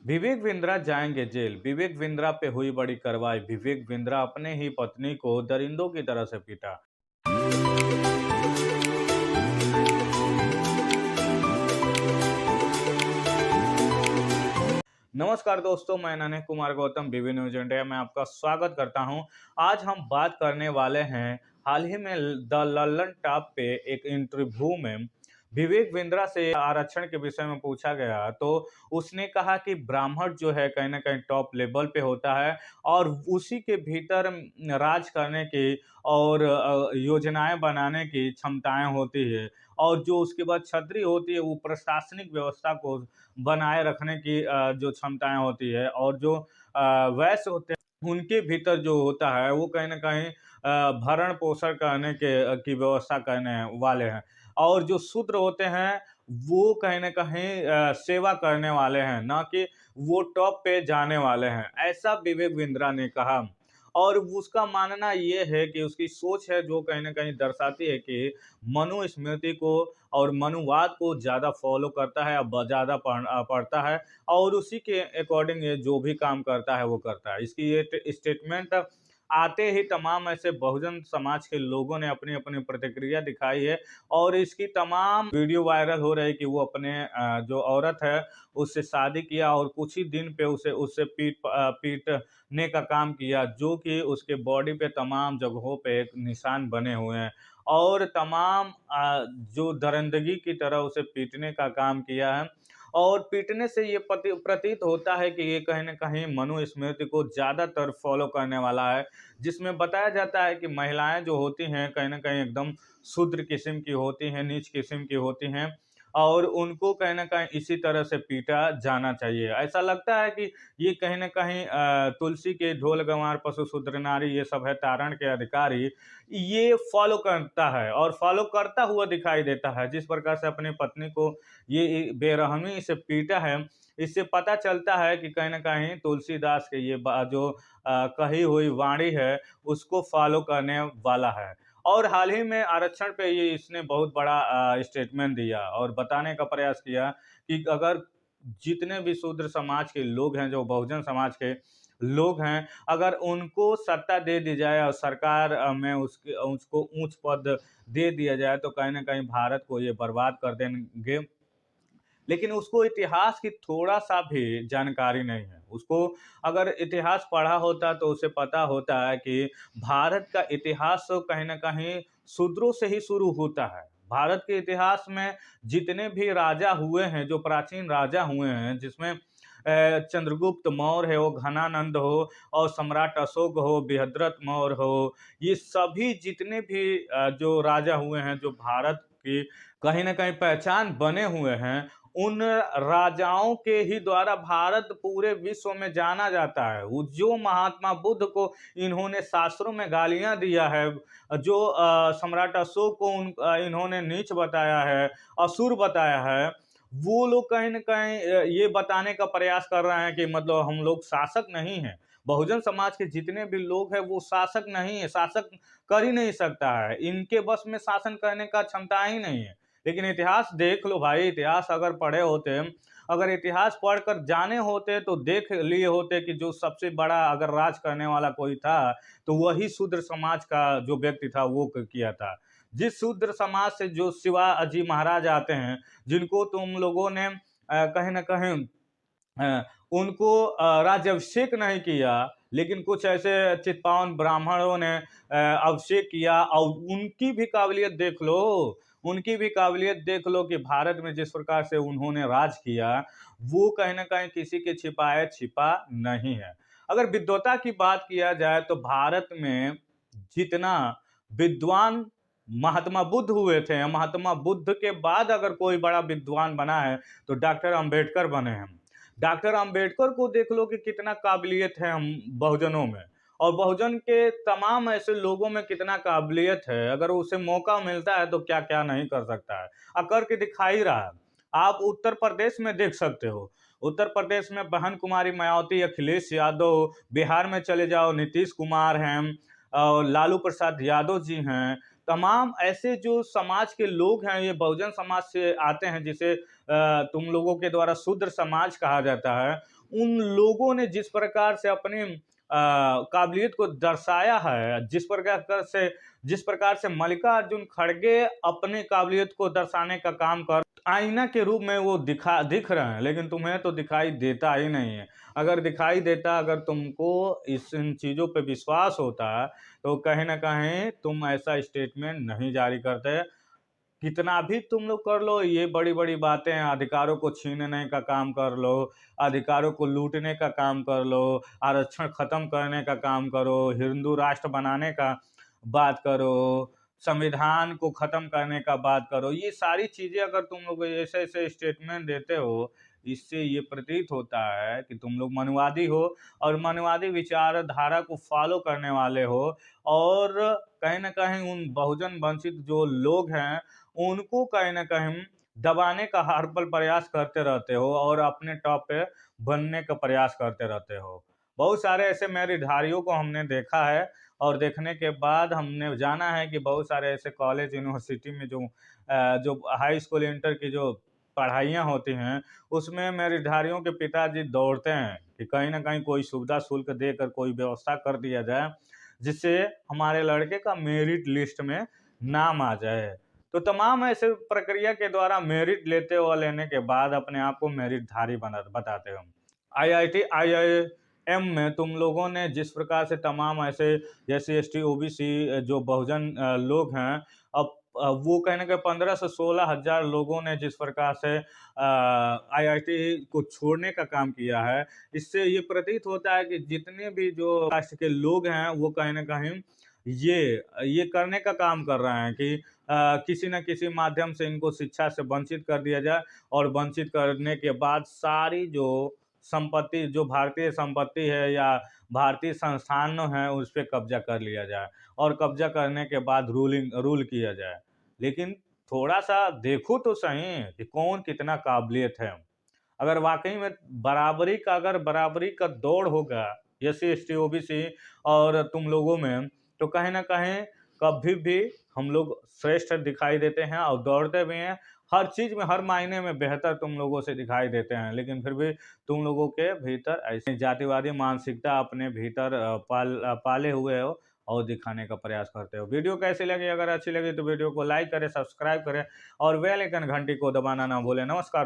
विवेक बिंद्रा जाएंगे जेल। विवेक बिंद्रा पे हुई बड़ी कार्रवाई। विवेक बिंद्रा अपने ही पत्नी को दरिंदों की तरह से पीटा। नमस्कार दोस्तों, मैं नन्हे कुमार गौतम बीबी न्यूज इंडिया में आपका स्वागत करता हूं। आज हम बात करने वाले हैं हाल ही में द लल्लन टॉप पे एक इंटरव्यू में विवेक बिंद्रा से आरक्षण के विषय में पूछा गया तो उसने कहा कि ब्राह्मण जो है कहीं ना कहीं टॉप लेवल पे होता है और उसी के भीतर राज करने की और योजनाएं बनाने की क्षमताएं होती है। और जो उसके बाद छतरी होती है वो प्रशासनिक व्यवस्था को बनाए रखने की जो क्षमताएं होती है। और जो वैश्य होते हैं उनके भीतर जो होता है वो कहीं ना कहीं भरण पोषण करने के की व्यवस्था करने वाले हैं। और जो शूद्र होते हैं वो कहीं ना कहीं सेवा करने वाले हैं, ना कि वो टॉप पे जाने वाले हैं, ऐसा विवेक बिंद्रा ने कहा। और उसका मानना ये है कि उसकी सोच है जो कहीं ना कहीं दर्शाती है कि मनुस्मृति को और मनुवाद को ज़्यादा फॉलो करता है, अब ज़्यादा पढ़ता है और उसी के अकॉर्डिंग ये जो भी काम करता है वो करता है। इसकी ये स्टेटमेंट आते ही तमाम ऐसे बहुजन समाज के लोगों ने अपनी अपनी प्रतिक्रिया दिखाई है। और इसकी तमाम वीडियो वायरल हो रही है कि वो अपने जो औरत है उससे शादी किया और कुछ ही दिन पे उसे उससे पीटने का काम किया, जो कि उसके बॉडी पे तमाम जगहों पे एक निशान बने हुए हैं। और तमाम जो दरिंदगी की तरह उसे पीटने का काम किया है। और पीटने से ये प्रतीत होता है कि ये कहीं न कहीं मनुस्मृति को ज़्यादातर फॉलो करने वाला है, जिसमें बताया जाता है कि महिलाएँ जो होती हैं कहीं न कहीं एकदम शूद्र किस्म की होती हैं, नीच किस्म की होती हैं और उनको कहीं न कहीं इसी तरह से पीटा जाना चाहिए। ऐसा लगता है कि ये कहीं न कहीं तुलसी के ढोल गँवार पशु शूद्र नारी ये सब है तारण के अधिकारी, ये फॉलो करता है और फॉलो करता हुआ दिखाई देता है। जिस प्रकार से अपनी पत्नी को ये बेरहमी से पीटा है, इससे पता चलता है कि कहीं न कहीं तुलसीदास के ये जो कही हुई वाणी है, उसको फॉलो करने वाला है। और हाल ही में आरक्षण पे ये इसने बहुत बड़ा स्टेटमेंट दिया और बताने का प्रयास किया कि अगर जितने भी शूद्र समाज के लोग हैं, जो बहुजन समाज के लोग हैं, अगर उनको सत्ता दे दी जाए और सरकार में उसके उसको ऊँच पद दे दिया जाए तो कहीं न कहीं भारत को ये बर्बाद कर देंगे। लेकिन उसको इतिहास की थोड़ा-सा भी जानकारी नहीं है। उसको अगर इतिहास पढ़ा होता तो उसे पता होता है कि भारत का इतिहास तो कहीं न कहीं शूद्रों से ही शुरू होता है। भारत के इतिहास में जितने भी राजा हुए हैं, जो प्राचीन राजा हुए हैं, जिसमें चंद्रगुप्त मौर्य है, वो घनानंद हो और सम्राट अशोक हो, बृहद्रथ मौर्य हो, ये सभी जितने भी जो राजा हुए हैं, जो भारत की कहीं न कहीं पहचान बने हुए हैं, उन राजाओं के ही द्वारा भारत पूरे विश्व में जाना जाता है। वो जो महात्मा बुद्ध को इन्होंने शास्त्रों में गालियाँ दिया है, जो सम्राट अशोक को इन्होंने नीच बताया है, असुर बताया है, वो लोग कहीं न कहीं ये बताने का प्रयास कर रहे हैं कि मतलब हम लोग शासक नहीं हैं। बहुजन समाज के जितने भी लोग हैं वो शासक नहीं है, शासक कर ही नहीं सकता है। इनके बस में शासन करने का क्षमता ही नहीं है। लेकिन इतिहास देख लो भाई, इतिहास अगर पढ़े होते, अगर इतिहास पढ़कर जाने होते तो देख लिए होते कि जो सबसे बड़ा अगर राज करने वाला कोई था तो वही शूद्र समाज का जो व्यक्ति था वो किया था। जिस शूद्र समाज से जो शिवाजी महाराज आते हैं, जिनको तुम लोगों ने कहीं न कहीं उनको राज्याभिषेक नहीं किया, लेकिन कुछ ऐसे चित्पावन ब्राह्मणों ने अभिषेक किया और उनकी भी काबिलियत देख लो, उनकी भी काबिलियत देख लो कि भारत में जिस प्रकार से उन्होंने राज किया, वो कहीं न कहीं किसी के छिपाए छिपा नहीं है। अगर विद्वता की बात किया जाए तो भारत में जितना विद्वान महात्मा बुद्ध हुए थे, महात्मा बुद्ध के बाद अगर कोई बड़ा विद्वान बना है, तो डॉक्टर अंबेडकर बने हैं। डॉक्टर अंबेडकर को देख लो कि कितना काबिलियत है हम बहुजनों में, और बहुजन के तमाम ऐसे लोगों में कितना काबिलियत है, अगर उसे मौका मिलता है तो क्या-क्या नहीं कर सकता है। करके दिखा ही रहा है। आप उत्तर प्रदेश में देख सकते हो, उत्तर प्रदेश में बहन कुमारी मायावती, अखिलेश यादव, बिहार में चले जाओ नीतीश कुमार हैं और लालू प्रसाद यादव जी हैं। तमाम ऐसे जो समाज के लोग हैं, ये बहुजन समाज से आते हैं, जिसे तुम लोगों के द्वारा शूद्र समाज कहा जाता है, उन लोगों ने जिस प्रकार से अपनी काबिलियत को दर्शाया है, जिस प्रकार से मल्लिकार्जुन खड़गे अपनी काबिलियत को दर्शाने का काम कर आईना के रूप में वो दिख रहे हैं, लेकिन तुम्हें तो दिखाई देता ही नहीं है। अगर दिखाई देता, अगर तुमको इन चीज़ों पे विश्वास होता तो कहीं ना कहीं तुम ऐसा स्टेटमेंट नहीं जारी करते। कितना भी तुम लोग कर लो, ये बड़ी बड़ी बातें, अधिकारों को छीनने का काम कर लो, अधिकारों को लूटने का काम कर लो, आरक्षण खत्म करने का काम करो, हिंदू राष्ट्र बनाने का बात करो, संविधान को खत्म करने का बात करो, ये सारी चीजें अगर तुम लोग ऐसे ऐसे स्टेटमेंट देते हो, इससे ये प्रतीत होता है कि तुम लोग मनुवादी हो और मनुवादी विचारधारा को फॉलो करने वाले हो। और कहीं ना कहीं उन बहुजन वंचित जो लोग हैं उनको कहीं ना कहीं दबाने का हर पल प्रयास करते रहते हो और अपने टॉप पे बनने का प्रयास करते रहते हो। बहुत सारे ऐसे मेरिटधारियों को हमने देखा है और देखने के बाद हमने जाना है कि बहुत सारे ऐसे कॉलेज यूनिवर्सिटी में जो हाई स्कूल इंटर की जो पढ़ाइयाँ होती हैं उसमें मेरिटधारियों के पिताजी दौड़ते हैं कि कहीं ना कहीं कोई सुविधा शुल्क देकर कोई व्यवस्था कर दिया जाए जिससे हमारे लड़के का मेरिट लिस्ट में नाम आ जाए। तो तमाम ऐसे प्रक्रिया के द्वारा मेरिट लेते हो, लेने के बाद अपने आप को मेरिटधारी बताते हो। आईआईटी आईआईएम में तुम लोगों ने जिस प्रकार से तमाम ऐसे जैसे एसटी ओबीसी जो बहुजन लोग हैं, अब वो कहने के 15 से 16 हजार लोगों ने जिस प्रकार से आईआईटी को छोड़ने का काम किया है, इससे ये प्रतीत होता है कि जितने भी जो राष्ट्र के लोग हैं वो कहीं ना कहीं ये करने का काम कर रहे हैं कि किसी न किसी माध्यम से इनको शिक्षा से वंचित कर दिया जाए और वंचित करने के बाद सारी जो संपत्ति, जो भारतीय संपत्ति है या भारतीय संस्थान है, उस पर कब्जा कर लिया जाए और कब्जा करने के बाद रूल किया जाए। लेकिन थोड़ा सा देखो तो सही कि कौन कितना काबिलियत है। अगर वाकई में बराबरी का दौड़ होगा एससी एसटी ओबीसी और तुम लोगों में, तो कहीं ना कहीं कभी भी हम लोग श्रेष्ठ दिखाई देते हैं और दौड़ते भी हैं। हर चीज में, हर मायने में बेहतर तुम लोगों से दिखाई देते हैं, लेकिन फिर भी तुम लोगों के भीतर ऐसी जातिवादी मानसिकता अपने भीतर पाले हुए हो और दिखाने का प्रयास करते हो। वीडियो कैसी लगी? अगर अच्छी लगी तो वीडियो को लाइक करें, सब्सक्राइब करें और बेल आइकन घंटी को दबाना ना भूलें। नमस्कार।